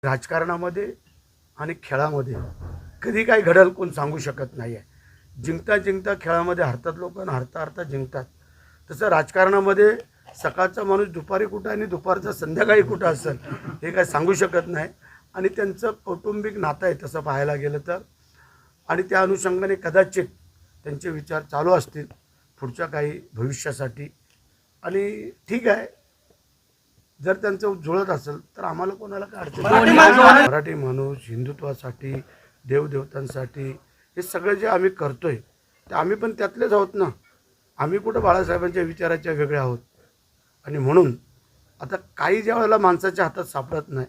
राजकारणामध्ये आणि खेळामध्ये कधी काय घडेल कोण सांगू शकत नाही आहे. जिंकता जिंकता खेळामध्ये हरतात लोक आणि हरता हरता जिंकतात. तसं राजकारणामध्ये सकाळचा माणूस दुपारी कुठं आणि दुपारचा संध्याकाळी कुठं असेल हे काय सांगू शकत नाही. आणि त्यांचं कौटुंबिक नातं आहे तसं पाहायला गेलं तर. आणि त्या अनुषंगाने कदाचित त्यांचे विचार चालू असतील पुढच्या काही भविष्यासाठी. आणि ठीक आहे, जर त्यांचं जुळत असेल तर आम्हाला कोणाला काय अडचण नाही. मराठी माणूस हिंदुत्वासाठी, देवदेवतांसाठी हे सगळं जे आम्ही करतोय ते आम्ही पण त्यातलेच आहोत ना. आम्ही कुठं बाळासाहेबांच्या विचाराच्या वेगळे आहोत. आणि म्हणून आता काही ज्या वेळेला माणसाच्या हातात सापडत नाही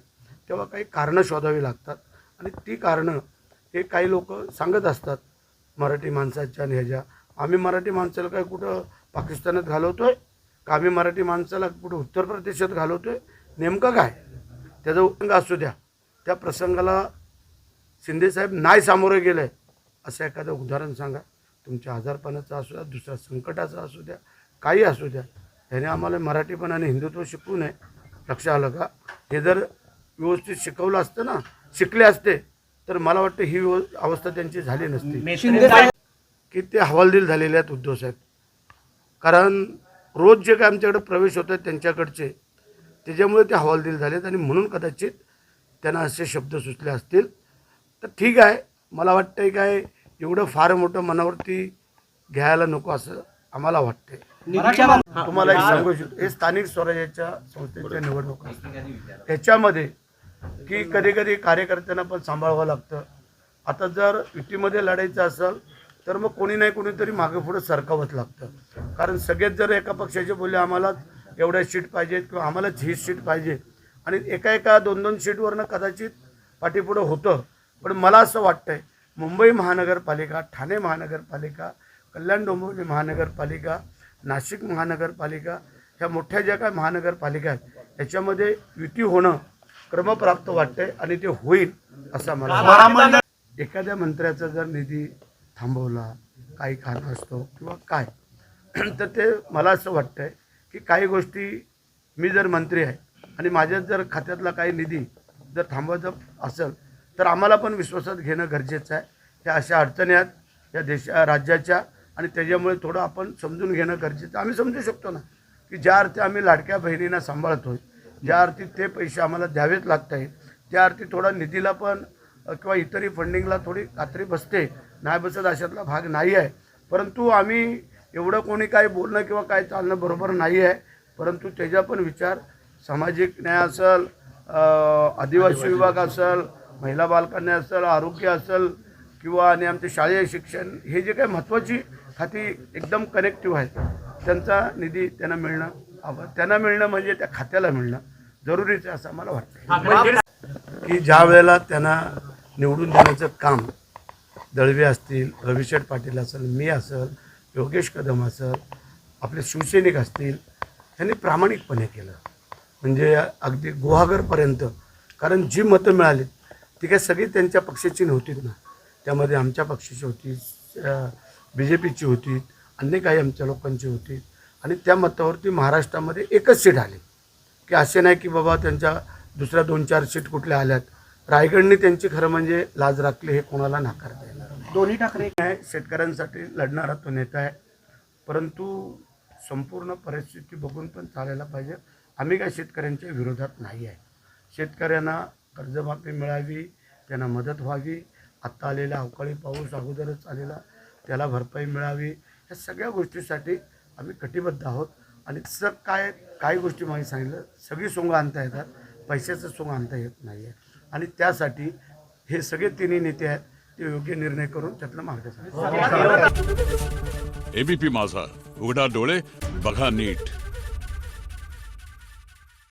तेव्हा काही कारणं शोधावी लागतात. आणि ती कारणं हे काही लोक सांगत असतात मराठी माणसाच्या आणि ह्याच्या. आम्ही मराठी माणसाला काय कुठं पाकिस्तानात घालवतोय का? आम्ही मराठी माणसाला कुठं उत्तर प्रदेशात घालवतोय? नेमकं काय त्याचं उल्लेख असू द्या. त्या प्रसंगाला शिंदेसाहेब नाही सामोरे गेले असं एखादं उदाहरण सांगा. तुमच्या आजारपणाचं असू द्या, दुसऱ्या संकटाचं असू द्या, काही असू द्या. ह्याने आम्हाला मराठीपण आणि हिंदुत्व शिकवू नये. लक्ष आलं का? हे जर व्यवस्थित शिकवलं असतं ना, शिकले असते तर मला वाटतं ही अवस्था त्यांची झाली नसती. की ते हवालदिल झालेले आहेत उद्धव साहेब. कारण रोज जे काय आमच्याकडे प्रवेश होत आहेत त्यांच्याकडचे त्याच्यामुळे ते हवालदिल झालेत. आणि म्हणून कदाचित त्यांना असे शब्द सुचले असतील. तर ठीक आहे, मला वाटतंय काय एवढं फार मोठं मनावरती घ्यायला नको असं आम्हाला वाटतंय. तुम्हाला एक सांगू इच्छितो, हे स्थानिक स्वराज्याच्या संस्थेच्या निवडणुका ह्याच्यामध्ये की कधी कधी कार्यकर्त्यांना पण सांभाळावं लागतं. आता जर युतीमध्ये लढायचं असेल तर मग कोणी नाही कोणीतरी मागे पुढे सरकावत लागतं. कारण सगळेच जर एका पक्षाचे बोलले आम्हाला एवढ्या सीट पाहिजेत किंवा आम्हालाच ही सीट पाहिजे आणि एका दोन दोन सीटवरनं कदाचित पाठीपुढं होतं. पण मला असं वाटतंय मुंबई महानगरपालिका, ठाणे महानगरपालिका, कल्याण डोंबिवली महानगरपालिका, नाशिक महानगरपालिका ह्या मोठ्या ज्या काय महानगरपालिका आहेत याच्यामध्ये युती होणं क्रमप्राप्त वाटतंय आणि ते होईल असं मला. एखाद्या मंत्र्याचा जर निधी थांबवला काही कारण असतो किंवा काय तर ते मला असं वाटतंय की काही गोष्टी मी जर मंत्री आहे आणि माझ्या जर खात्यातला काही निधी जर थांबवायचा असेल तर आम्हाला पण विश्वासात घेणं गरजेचं आहे. ह्या अशा अडचणी आहेत या राज्याच्या आणि त्याच्यामुळे थोडं आपण समजून घेणं गरजेचं. आम्ही समजू शकतो ना की ज्या अर्थी आम्ही लाडक्या बहिणींना सांभाळतोय, ज्या अर्थी ते पैसे आम्हाला द्यावेच लागत आहेत त्या अर्थी थोडा निधीला पण किंवा इतरही फंडिंगला थोडी कात्री बसते. नाही बसत अशातला भाग नाही आहे. परंतु आम्ही एवढं कोणी काय बोलणं किंवा काय चालणं बरोबर नाही आहे. परंतु त्याचा पण विचार सामाजिक न्याय असेल, आदिवासी विभाग असेल, महिला बालकन्या असेल, आरोग्य असेल किंवा आणि आमचे शालेय शिक्षण हे जे काही महत्त्वाची खाती एकदम कनेक्टिव्ह आहेत त्यांचा निधी त्यांना मिळणं म्हणजे त्या खात्याला मिळणं जरुरीचं आहे असं मला वाटतं. की ज्या वेळेला त्यांना निवडून देण्याचं काम दळवे असतील, रविशेठ पाटील असेल, मी असेल, योगेश कदम असेल, आपले शिवसैनिक असतील, त्यांनी प्रामाणिकपणे केलं. म्हणजे अगदी गुहागरपर्यंत. कारण जी मतं मिळाली ती काय सगळी त्यांच्या पक्षाची नव्हतीच ना. त्यामध्ये आमच्या पक्षाची होती, BJPची होती, अन्य काही आमच्या लोकांची होती. आणि त्या मतावरती महाराष्ट्रामध्ये एकच सीट आली. की असे नाही की बाबा त्यांच्या दुसऱ्या 2-4 सीट कुठल्या आल्यात. रायगडने त्यांची खरं म्हणजे लाज राखली हे कोणाला नाकारता येणार. दोन्ही ठाकरे आहे, शेतकऱ्यांसाठी लढणारा तो नेता आहे. परंतु संपूर्ण परिस्थिती बघून पण चालायला पाहिजे. आम्ही काय शेतकऱ्यांच्या विरोधात नाही आहे. शेतकऱ्यांना कर्जमाफी मिळावी, त्यांना मदत व्हावी, आत्ता आलेला अवकाळी पाऊस अगोदरच आलेला त्याला भरपाई मिळावी, या सगळ्या गोष्टीसाठी आम्ही कटिबद्ध आहोत. आणि तसं काही गोष्टी मागे सांगितलं सगळी सोंग आणता येतात, पैशाचं सोंग आणता येत नाही आहे. आणि त्यासाठी हे सगळे तिन्ही नेते आहेत ते योग्य निर्णय करून त्यातलं मार्गदर्शन. ABP माझा, उघडा डोळे बघा नीट.